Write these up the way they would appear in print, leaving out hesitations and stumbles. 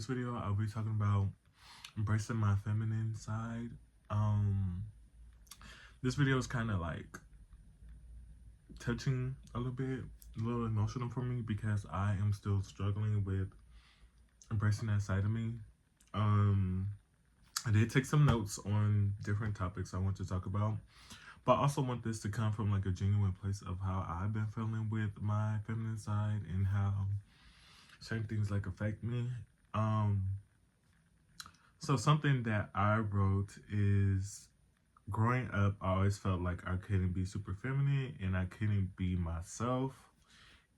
this video, I'll be talking about embracing my feminine side. Um, this video is kind of like touching a little bit, a little emotional for me because I am still struggling with embracing that side of me. I did take some notes on different topics I want to talk about, but I also want this to come from like a genuine place of how I've been feeling with my feminine side and how certain things like affect me. So something that I wrote is growing up, I always felt like I couldn't be super feminine and I couldn't be myself.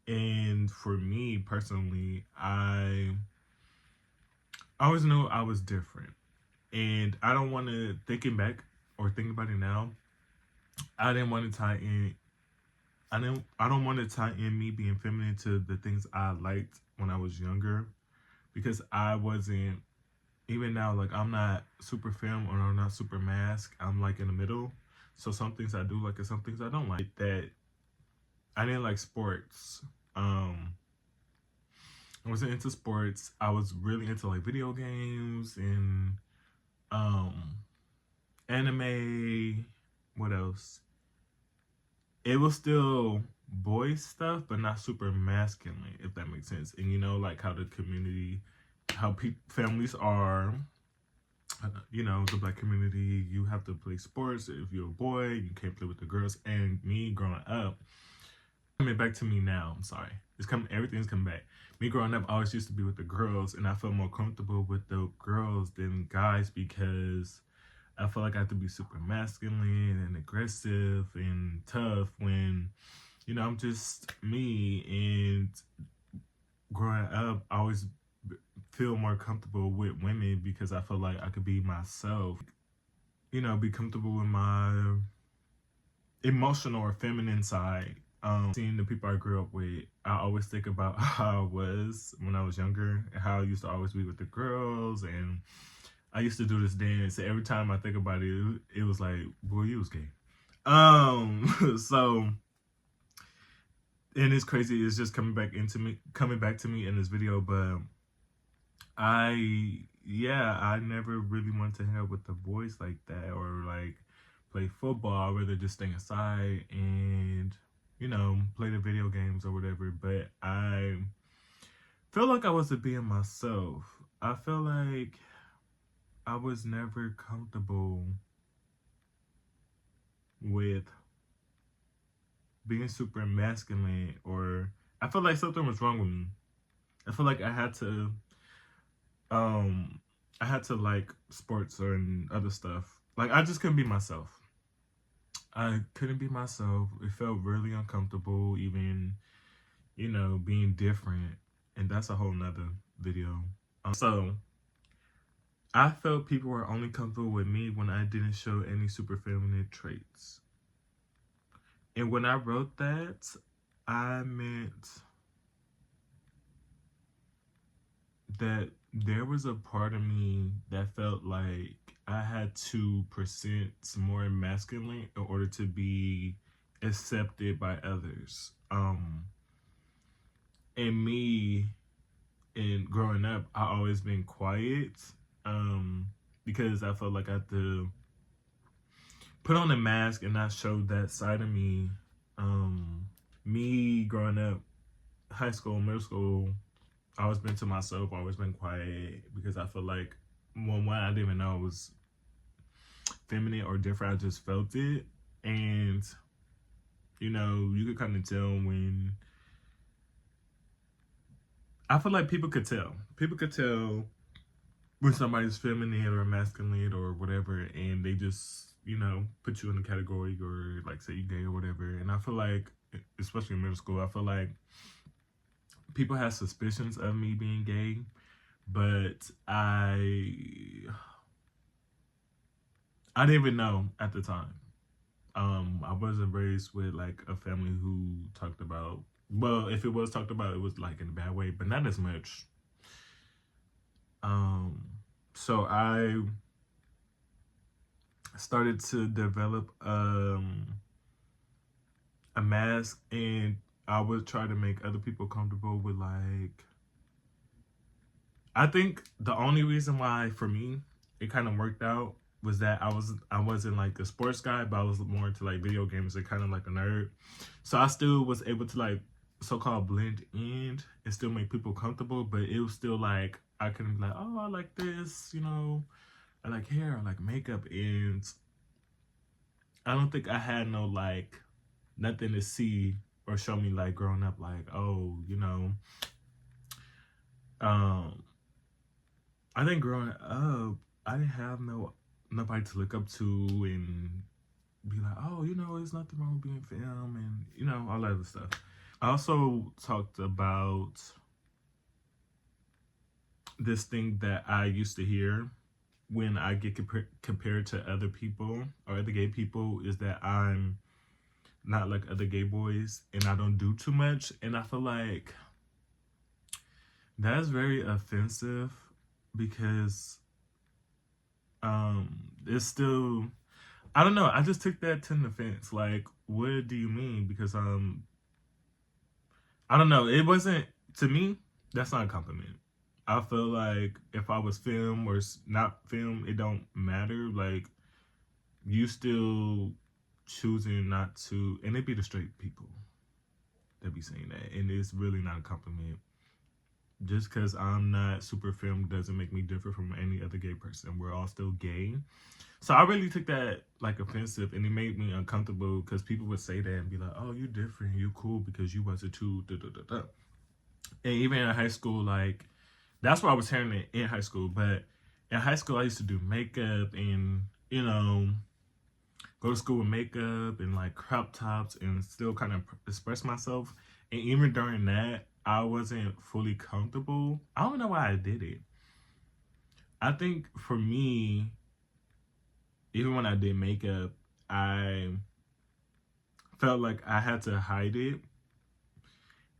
And for me personally, I always knew I was different. And I don't want to, thinking back or thinking about it now, I didn't want to tie in, I don't want to tie in me being feminine to the things I liked when I was younger because I wasn't, even now, like I'm not super femme or I'm not super mask. I'm like in the middle. So some things I do like and some things I don't like. That I didn't like sports. I wasn't into sports. I was really into like video games and anime. What else? It was still boy stuff, but not super masculine, if that makes sense. And you know, like how the community, how families are. You know, the black community, you have to play sports. If you're a boy, you can't play with the girls. And me growing up, coming back to me now, I'm sorry. Everything's coming back. Me growing up, I always used to be with the girls, and I felt more comfortable with the girls than guys because I feel like I have to be super masculine and aggressive and tough when, you know, I'm just me. And growing up, I always feel more comfortable with women because I feel like I could be myself, you know, be comfortable with my emotional or feminine side. Seeing the people I grew up with, I always think about how I was when I was younger, how I used to always be with the girls, and I used to do this dance. Every time I think about it, it was like, boy, you was gay. So, and it's crazy. It's just coming back to me in this video, but I never really wanted to hang out with the boys like that or like play football. I'd rather just stay inside and, you know, play the video games or whatever. But I feel like I wasn't being myself. I feel like I was never comfortable with being super masculine, or I feel like something was wrong with me. I feel like I had to like sports and other stuff. Like I just couldn't be myself. I couldn't be myself. It felt really uncomfortable, even, you know, being different. And that's a whole nother video. So I felt people were only comfortable with me when I didn't show any super feminine traits. And when I wrote that, I meant that there was a part of me that felt like I had to present more masculine in order to be accepted by others. And me, in growing up, I always been quiet, because I felt like I had to put on a mask and not show that side of me. Me growing up, high school, middle school, I always been to myself, always been quiet because I feel like, one, I didn't even know it was feminine or different. I just felt it. And, you know, you could kind of tell when, I feel like people could tell. People could tell when somebody's feminine or masculine or whatever, and they just, you know, put you in a category or like say you gay or whatever. And I feel like, especially in middle school, I feel like people had suspicions of me being gay, but I didn't even know at the time. I wasn't raised with like a family who talked about, well, if it was talked about, it was like in a bad way, but not as much. So I started to develop a mask, and I would try to make other people comfortable with like I think the only reason why for me it kind of worked out was that I wasn't like a sports guy, but I was more into like video games and kind of like a nerd. So I still was able to like so called blend in and still make people comfortable, but it was still like I couldn't be like, oh, I like this, you know, I like hair, I like makeup, and I don't think I had no like nothing to see or show me like growing up, like, oh, you know, um I think growing up, I didn't have nobody to look up to and be like, oh, you know, there's nothing wrong with being film and you know all that other stuff. I also talked about this thing that I used to hear when I get compared to other people or other gay people is that I'm not like other gay boys and I don't do too much, and I feel like that's very offensive because it's still I don't know. I just took that to an offense. Like, what do you mean? Because I don't know. It wasn't to me. That's not a compliment. I feel like if I was film or not film, it don't matter. Like, you still choosing not to, and it be the straight people that be saying that, and it's really not a compliment. Just because I'm not super film doesn't make me different from any other gay person. We're all still gay. So I really took that like offensive, and it made me uncomfortable because people would say that and be like, "Oh, you different, you cool because you wasn't too." Da, da, da, da. And even in high school, like that's what I was hearing it in high school. But in high school, I used to do makeup and you know go to school with makeup and like crop tops and still kind of express myself. And even during that, I wasn't fully comfortable. I don't know why I did it. I think for me, even when I did makeup, I felt like I had to hide it.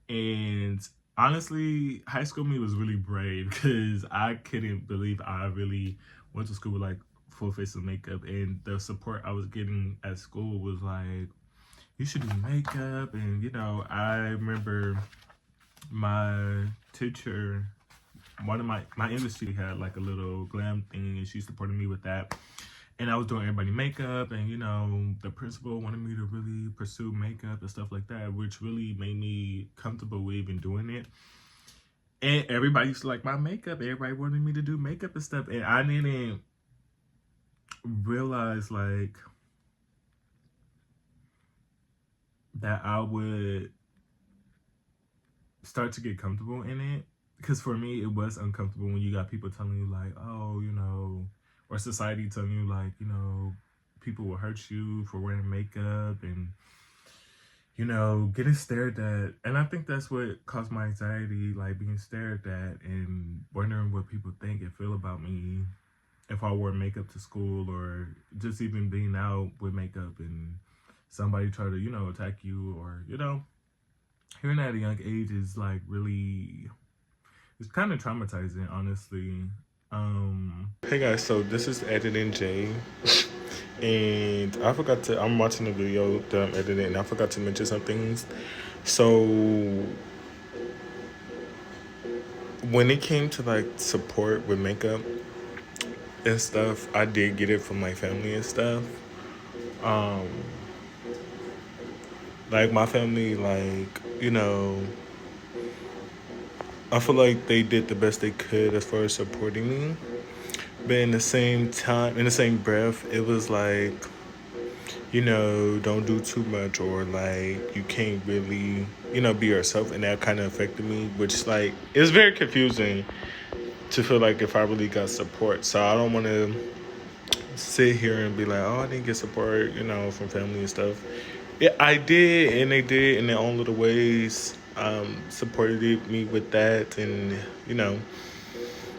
And honestly, high school me was really brave because I couldn't believe I really went to school with like full face of makeup, and the support I was getting at school was like, you should do makeup. And you know, I remember my teacher, one of my industry had like a little glam thing and she supported me with that, and I was doing everybody makeup, and you know the principal wanted me to really pursue makeup and stuff like that, which really made me comfortable with even doing it. And everybody used to like my makeup, everybody wanted me to do makeup and stuff, and I didn't realize like that I would start to get comfortable in it, because for me it was uncomfortable when you got people telling you like, oh, you know, or society telling you like, you know, people will hurt you for wearing makeup and you know getting stared at. And I think that's what caused my anxiety, like being stared at and wondering what people think and feel about me if I wore makeup to school, or just even being out with makeup and somebody try to, you know, attack you, or you know, hearing that at a young age is like really, it's kind of traumatizing, honestly. Hey guys, so this is Editing Jay, and I forgot to. I'm watching the video that I'm editing, and I forgot to mention some things. So when it came to like support with makeup and stuff, I did get it from my family and stuff. Um, like my family, like you know, I feel like they did the best they could as far as supporting me. But in the same time, in the same breath, it was like, you know, don't do too much, or like you can't really, you know, be yourself. And that kind of affected me, which like, it's very confusing to feel like if I really got support. So I don't want to sit here and be like, oh, I didn't get support, you know, from family and stuff. Yeah, I did, and they did in their own little ways. Supported me with that, and you know,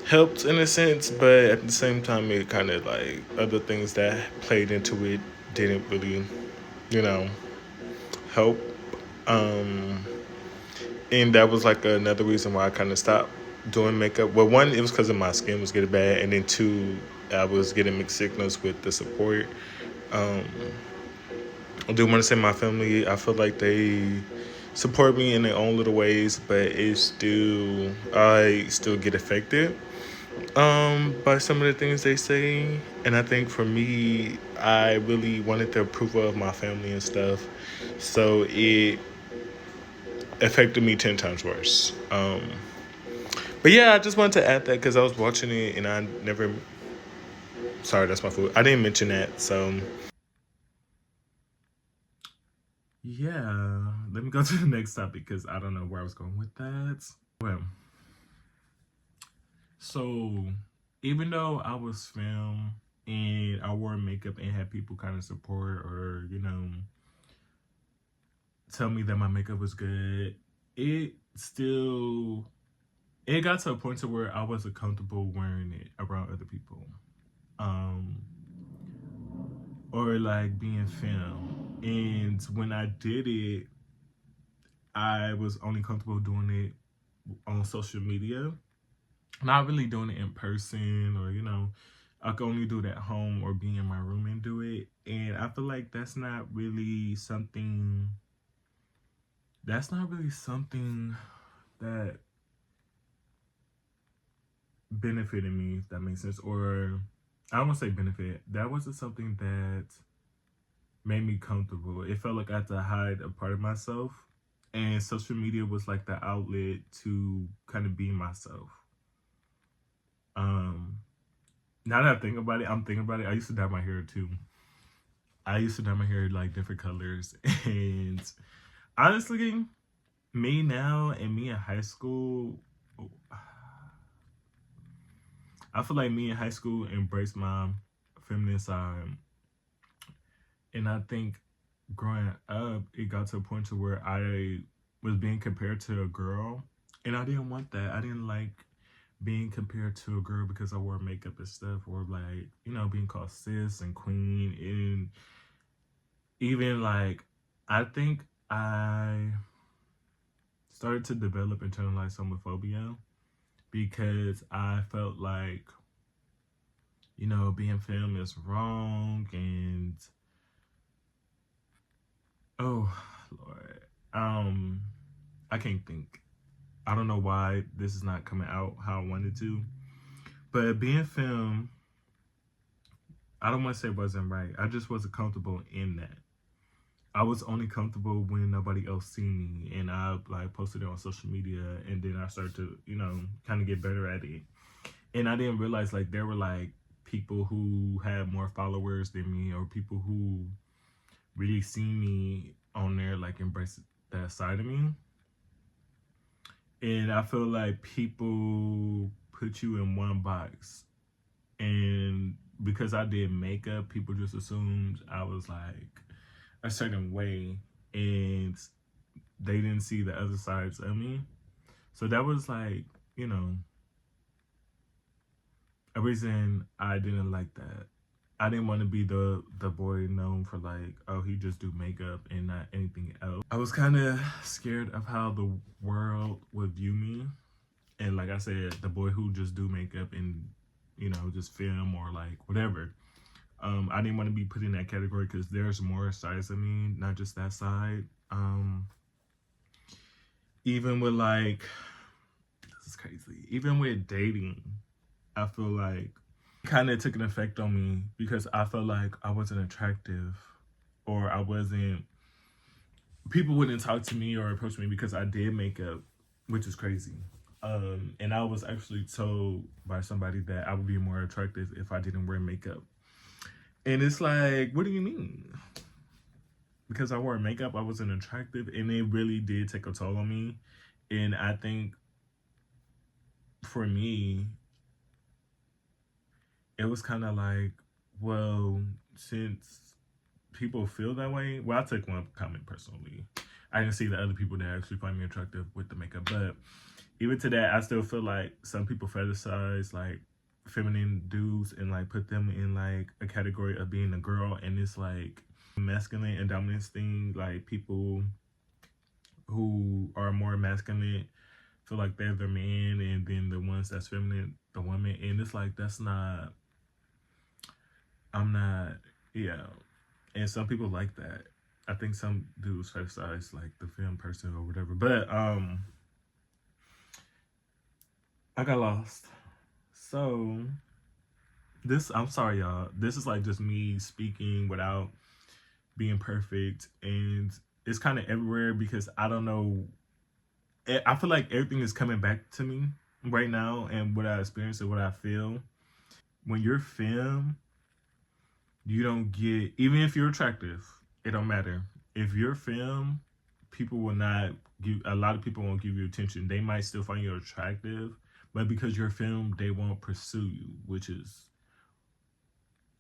helped in a sense, but at the same time, it kind of like other things that played into it didn't really, you know, help. Um, and that was like another reason why I kind of stopped doing makeup. Well, one, it was because of my skin was getting bad, and then two, I was getting mixed signals with the support. Um, I do want to say my family, I feel like they support me in their own little ways, but it's still I still get affected by some of the things they say. And I think for me, I really wanted the approval of my family and stuff, so it affected me 10 times worse. But yeah, I just wanted to add that because I was watching it and I never. Sorry, that's my food. I didn't mention that, so yeah. Let me go to the next topic because I don't know where I was going with that. Well, so even though I was film and I wore makeup and had people kind of support or tell me that my makeup was good, it still it got to a point to where I wasn't comfortable wearing it around other people. Um or like being filmed. And when I did it, I was only comfortable doing it on social media. Not really doing it in person or, I could only do it at home or be in my room and do it. And I feel like that's not really something that benefited me, if that makes sense. Or I don't want to say benefit. That wasn't something that made me comfortable. It felt like I had to hide a part of myself. And social media was like the outlet to kind of be myself. Um, Now that I think about it, I'm thinking about it. I used to dye my hair too. I used to dye my hair like different colors. And honestly, me now and me in high school, I feel like me in high school embraced my feminine side. And I think growing up, it got to a point to where I was being compared to a girl. And I didn't want that. I didn't like being compared to a girl because I wore makeup and stuff, or like, being called sis and queen. And even like, I think I started to develop internalized homophobia because I felt like, being femme is wrong. And oh Lord, I can't think. I don't know why this is not coming out how I wanted to, but being femme, I don't want to say it wasn't right. I just wasn't comfortable in that. I was only comfortable when nobody else seen me, and I like posted it on social media, and then I started to, kind of get better at it. And I didn't realize like there were like people who had more followers than me, or people who really seen me on there, like embrace that side of me. And I feel like people put you in one box, and because I did makeup, people just assumed I was like a certain way, and they didn't see the other sides of me. So that was like, you know, a reason I didn't like that. I didn't want to be the boy known for like, oh, he just do makeup and not anything else. I was kind of scared of how the world would view me. And like I said, the boy who just do makeup and, just film or like whatever. I didn't want to be put in that category because there's more sides of me, not just that side. Even with like, this is crazy. Even with dating, I feel like kind of took an effect on me because I felt like I wasn't attractive, or I wasn't, people wouldn't talk to me or approach me because I did makeup, which is crazy. And I was actually told by somebody that I would be more attractive if I didn't wear makeup. And it's like, what do you mean? Because I wore makeup, I wasn't attractive, and it really did take a toll on me. And I think for me, it was kind of like, well, since people feel that way, well, I took one comment personally. I didn't see the other people that actually find me attractive with the makeup, but even to that, I still feel like some people fetishize like feminine dudes and like put them in like a category of being a girl, and it's like masculine and dominance thing. Like people who are more masculine feel like they're the man, and then the ones that's feminine, the woman. And it's like that's not. I'm not. Yeah, and some people like that. I think some dudes fetishize like the film person or whatever. But I got lost. So this, I'm sorry, y'all. This is like just me speaking without being perfect, and it's kind of everywhere because I don't know. I feel like everything is coming back to me right now, and what I experience and what I feel. When you're femme, you don't get, even if you're attractive, it don't matter. If you're femme, people will not give, a lot of people won't give you attention. They might still find you attractive, but because you're femme, they won't pursue you, which is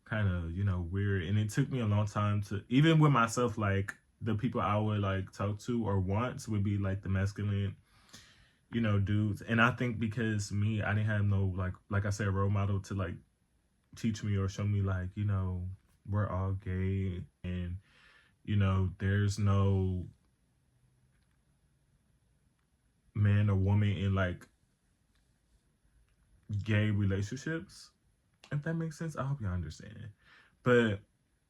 kind of, weird. And it took me a long time to, even with myself, like the people I would like talk to or want would be like the masculine, dudes. And I think because me, I didn't have no, like I said, role model to like teach me or show me like, we're all gay, and there's no man or woman in like gay relationships, if that makes sense. I hope y'all understand. But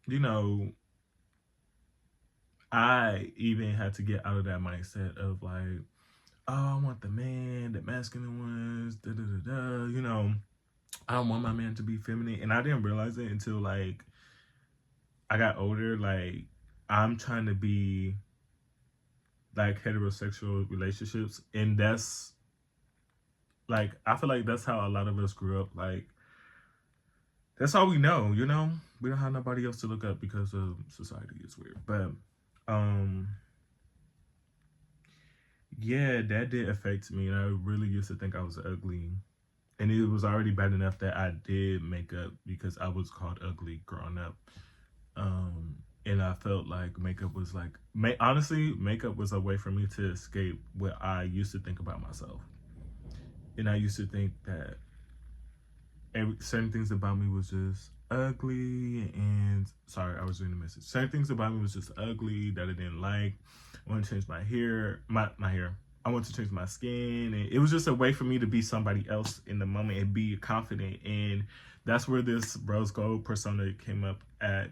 you know I even had to get out of that mindset of like, oh, I want the man, the masculine ones, da da da da. I don't want my man to be feminine, and I didn't realize it until like I got older. Like, I'm trying to be like heterosexual relationships, and that's like, I feel like that's how a lot of us grew up. Like, that's all we know. We don't have nobody else to look up because of society is weird. But um yeah, that did affect me, and I really used to think I was ugly. And it was already bad enough that I did makeup because I was called ugly growing up. And I felt like makeup was like, honestly, makeup was a way for me to escape what I used to think about myself. And I used to think that certain things about me was just ugly. And sorry, I was reading the message. Certain things about me was just ugly that I didn't like. I want to change my hair, my hair. I want to change my skin, and it was just a way for me to be somebody else in the moment and be confident. And that's where this rose gold persona came up at.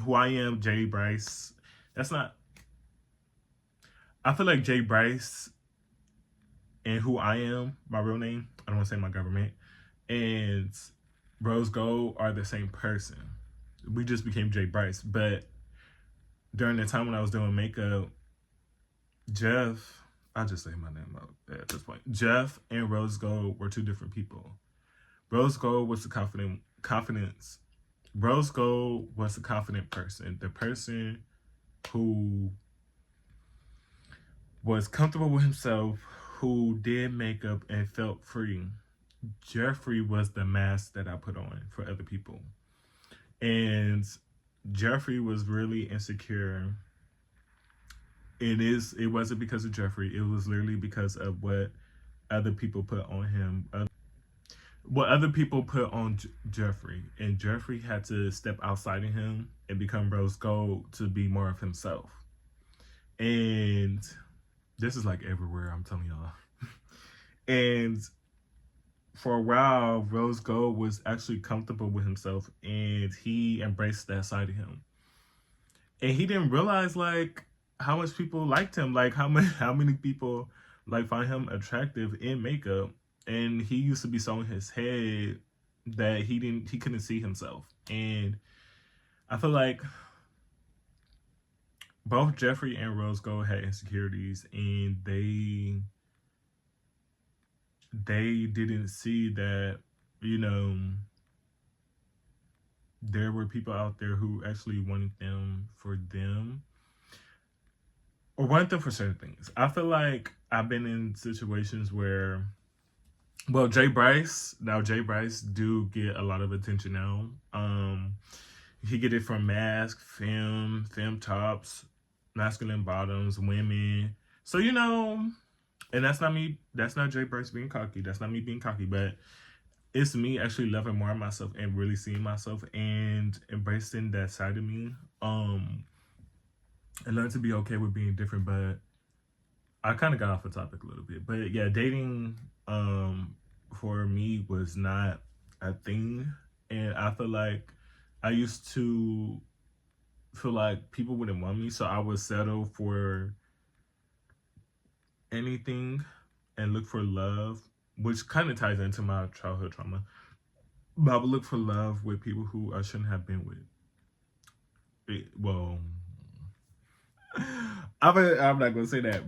Who I am, Jay Bryce. That's not. I feel like Jay Bryce and who I am, my real name. I don't want to say my government, and Rose Gold are the same person. We just became Jay Bryce. But during the time when I was doing makeup, Jeff, I'll just say my name out at this point. Jeff and Rose Gold were two different people. Rose Gold was the confidence. Rose Gold was the confident person, the person who was comfortable with himself, who did makeup and felt free. Jeffrey was the mask that I put on for other people. And Jeffrey was really insecure. It wasn't because of Jeffrey. It was literally because of what other people put on him. What other people put on Jeffrey. And Jeffrey had to step outside of him and become Rose Gold to be more of himself. And this is like everywhere, I'm telling y'all. And for a while, Rose Gold was actually comfortable with himself, and he embraced that side of him. And he didn't realize like how much people liked him, like how many people like find him attractive in makeup. And he used to be so in his head that he couldn't see himself. And I feel like both Jeffrey and Rose Gold had insecurities, and they didn't see that, you know, there were people out there who actually wanted them for them, or wanted them for certain things. I feel like I've been in situations where, well, Jay Bryce do get a lot of attention now. He get it from mask, film tops, masculine bottoms, women. So, and that's not me. That's not Jay Bryce being cocky. That's not me being cocky, but it's me actually loving more of myself and really seeing myself and embracing that side of me. And learn to be okay with being different. But I kind of got off the topic a little bit. But yeah, dating for me was not a thing. And I feel like I used to feel like people wouldn't want me, so I would settle for anything and look for love, which kind of ties into my childhood trauma. But I would look for love with people who I shouldn't have been with. Well, I'm not gonna say that.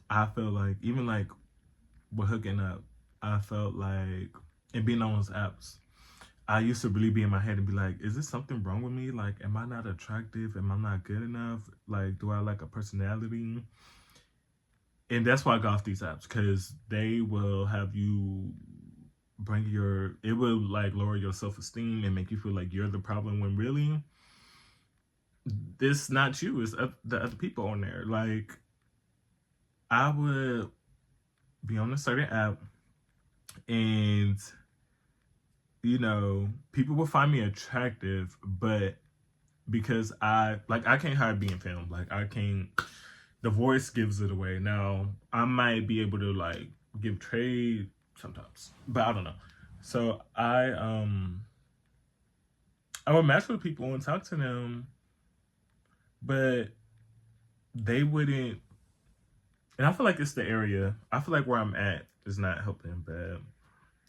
I feel like even like with hooking up, I felt like and being on those apps, I used to really be in my head and be like, is this something wrong with me? Like, am I not attractive? Am I not good enough? Like, do I lack a personality? And that's why I got off these apps, because they will have you it will like lower your self-esteem and make you feel like you're the problem when really it's not you, it's the other people on there. Like, I would be on a certain app and people will find me attractive, but because I can't hide being filmed. Like, I can't, the voice gives it away. Now, I might be able to like give trade sometimes, but I don't know. So I would match with people and talk to them, but they wouldn't. And I feel like it's the area. I feel like where I'm at is not helping, but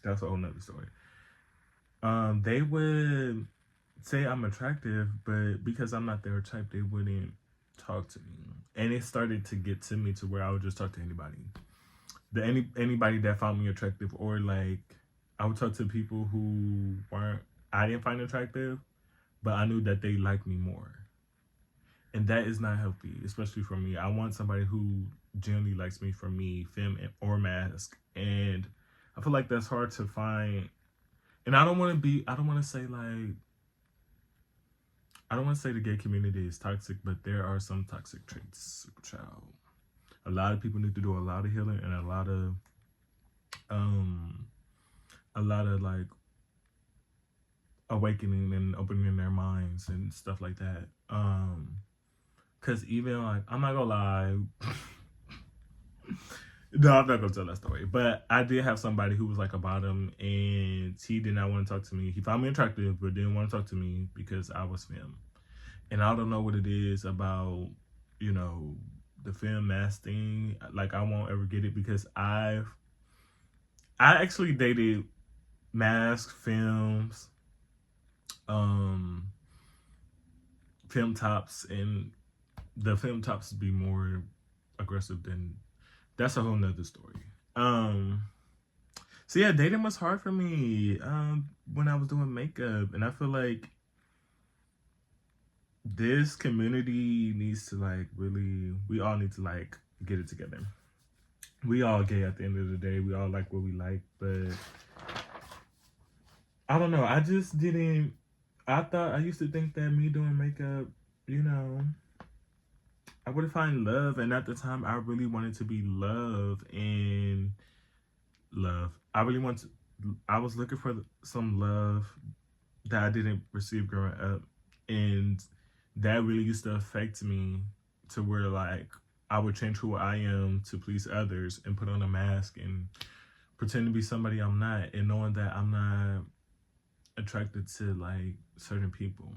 that's a whole nother story. They would say I'm attractive, but because I'm not their type, they wouldn't talk to me. And it started to get to me to where I would just talk to anybody. Anybody that found me attractive, or like I would talk to people who I didn't find attractive, but I knew that they liked me more. And that is not healthy, especially for me. I want somebody who genuinely likes me for me, femme or mask. And I feel like that's hard to find. And I don't want to say like, I don't want to say the gay community is toxic, but there are some toxic traits, child. A lot of people need to do a lot of healing and a lot of like awakening and opening their minds and stuff like that. Cause even like, I'm not gonna lie. No, I'm not gonna tell that story. But I did have somebody who was like a bottom, and he did not want to talk to me. He found me attractive, but didn't want to talk to me because I was femme. And I don't know what it is about, the femme mask thing. Like, I won't ever get it, because I actually dated mask films, film tops, and the film tops be more aggressive than. That's a whole nother story. So yeah, dating was hard for me when I was doing makeup, and I feel like this community needs to like really, we all need to like get it together. We all gay at the end of the day. We all like what we like, but I don't know. I just didn't. I used to think that me doing makeup, you know, I would find love, and at the time, I really wanted to be loved and love. I was looking for some love that I didn't receive growing up, and that really used to affect me to where like I would change who I am to please others and put on a mask and pretend to be somebody I'm not, and knowing that I'm not attracted to like certain people.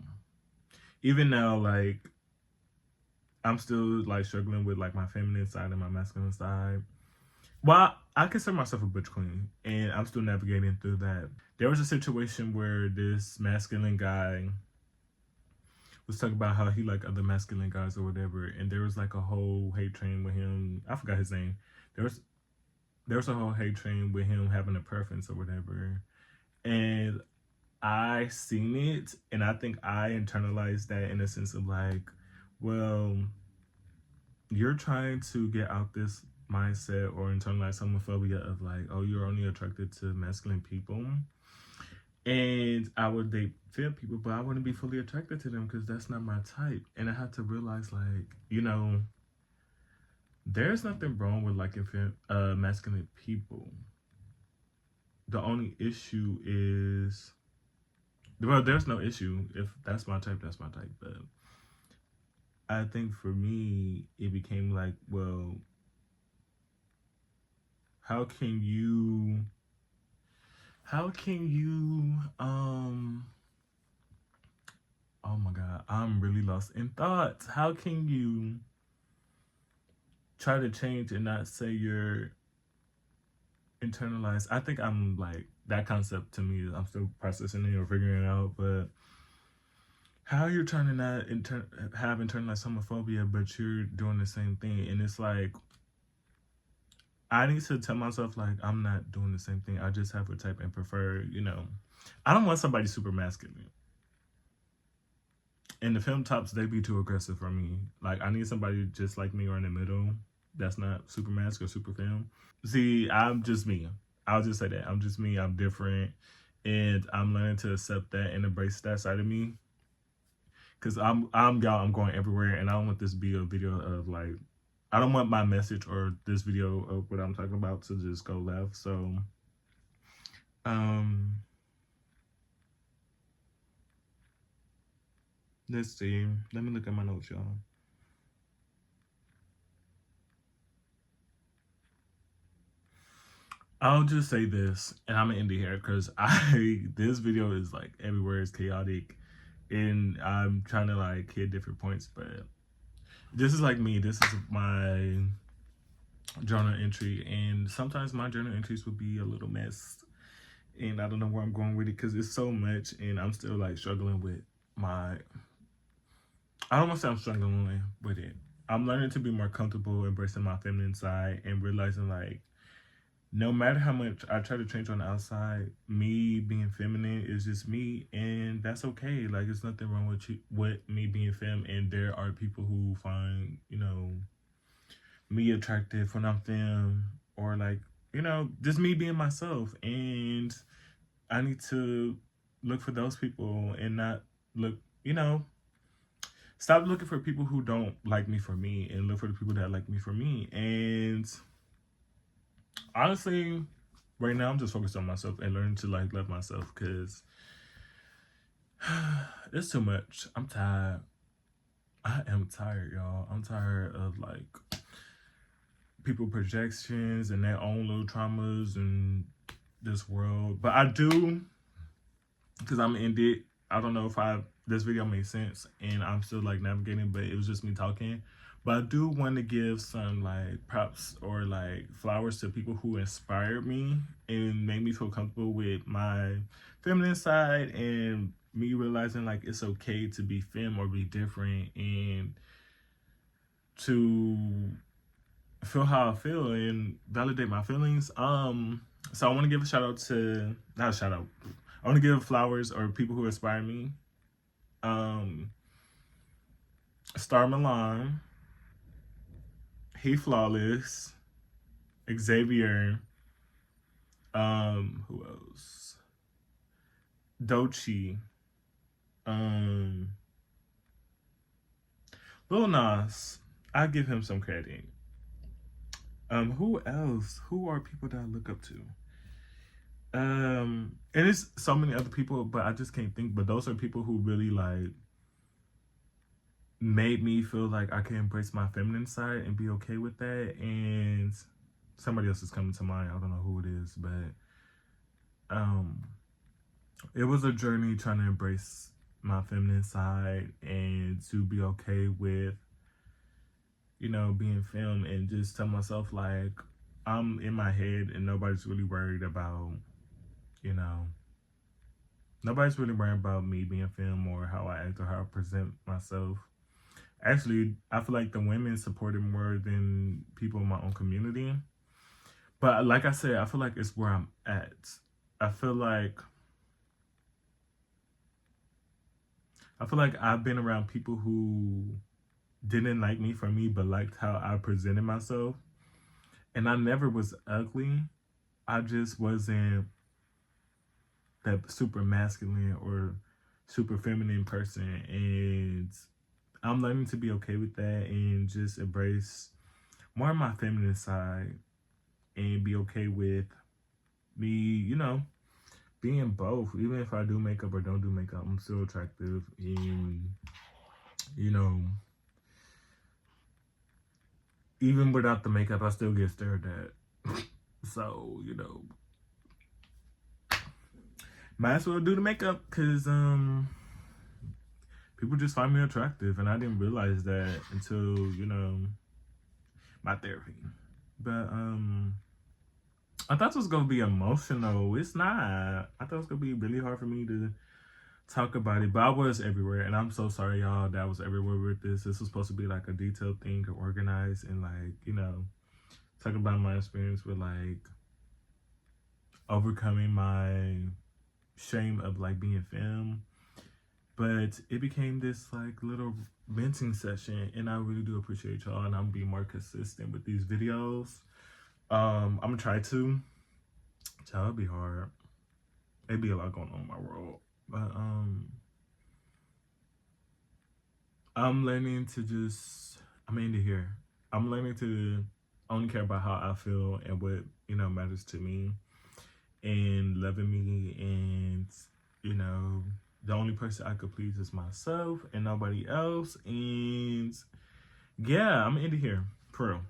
Even now, like, I'm still like struggling with like my feminine side and my masculine side. Well, I consider myself a butch queen, and I'm still navigating through that. There was a situation where this masculine guy was talking about how he liked other masculine guys or whatever, and there was like a whole hate train with him. I forgot his name. There was a whole hate train with him having a preference or whatever, and I seen it, and I think I internalized that in a sense of like, well, you're trying to get out this mindset or internalize homophobia of like, oh, you're only attracted to masculine people. And I would date femme people, but I wouldn't be fully attracted to them because that's not my type. And I had to realize, like, there's nothing wrong with liking masculine people. The only issue is, well, there's no issue. If that's my type, that's my type. But I think for me, it became like, well, how can you Oh my God, I'm really lost in thoughts. How can you try to change and not say you're internalized? I think I'm like, that concept to me, I'm still processing it or figuring it out, but how you're trying to not have internalized homophobia, but you're doing the same thing. And it's like, I need to tell myself, like, I'm not doing the same thing. I just have a type and prefer, I don't want somebody super masculine. And the film tops, they be too aggressive for me. Like, I need somebody just like me or in the middle that's not super mask or super femme. See, I'm just me. I'll just say that. I'm just me. I'm different. And I'm learning to accept that and embrace that side of me. Cause I'm going everywhere, and I don't want this to be a video of like, I don't want my message or this video of what I'm talking about to just go left. So, um, let's see. Let me look at my notes, y'all. I'll just say this, and I'm gonna end it here because this video is like everywhere is chaotic, and I'm trying to like hit different points, but this is like me. This is my journal entry, and sometimes my journal entries will be a little mess, and I don't know where I'm going with it because it's so much, and I'm still like struggling with my. I don't want to say I'm struggling with it. I'm learning to be more comfortable embracing my feminine side and realizing like no matter how much I try to change on the outside, me being feminine is just me, and that's okay. Like, there's nothing wrong with me being femme, and there are people who find, me attractive when I'm femme, or like, just me being myself, and I need to look for those people and not look, stop looking for people who don't like me for me, and look for the people that like me for me, and honestly, right now I'm just focused on myself and learning to like love myself because it's too much. I'm tired. I am tired, y'all. I'm tired of like people projections and their own little traumas and this world. But I do, because I'm in it. I don't know if this video made sense and I'm still like navigating, but it was just me talking. But I do want to give some like props or like flowers to people who inspired me and made me feel comfortable with my feminine side, and me realizing like it's okay to be femme or be different and to feel how I feel and validate my feelings. So I want to give a shout out to, not a shout out, I want to give flowers or people who inspire me. Star Milan, He Flawless, Xavier, who else? Dochi, um, Lil Nas. I give him some credit. Who else? Who are people that I look up to? And it's so many other people, but I just can't think. But those are people who really like made me feel like I can embrace my feminine side and be okay with that. And somebody else is coming to mind. I don't know who it is, but it was a journey trying to embrace my feminine side and to be okay with, being femme, and just tell myself like I'm in my head and nobody's really worried about, nobody's really worried about me being femme or how I act or how I present myself. Actually, I feel like the women supported more than people in my own community. But like I said, I feel like it's where I'm at. I feel like I've been around people who didn't like me for me, but liked how I presented myself. And I never was ugly. I just wasn't that super masculine or super feminine person. And I'm learning to be okay with that and just embrace more of my feminine side and be okay with me, being both. Even if I do makeup or don't do makeup, I'm still attractive. And, even without the makeup, I still get stared at. So, might as well do the makeup because people just find me attractive, and I didn't realize that until, you know, my therapy. But I thought it was gonna be emotional. It's not. I thought it was gonna be really hard for me to talk about it, but I was everywhere, and I'm so sorry, y'all, that I was everywhere with this. This was supposed to be like a detailed thing, or organized, and like, you know, talking about my experience with like overcoming my shame of like being femme. But it became this like little venting session, and I really do appreciate y'all, and I'm being more consistent with these videos. I'm gonna try to. Child, it'd be hard. It'd be a lot going on in my world. But I'm learning to just, I'm into here. I'm learning to only care about how I feel and what, you know, matters to me, and loving me, and, you know, the only person I could please is myself and nobody else. And yeah, I'm into here. For real.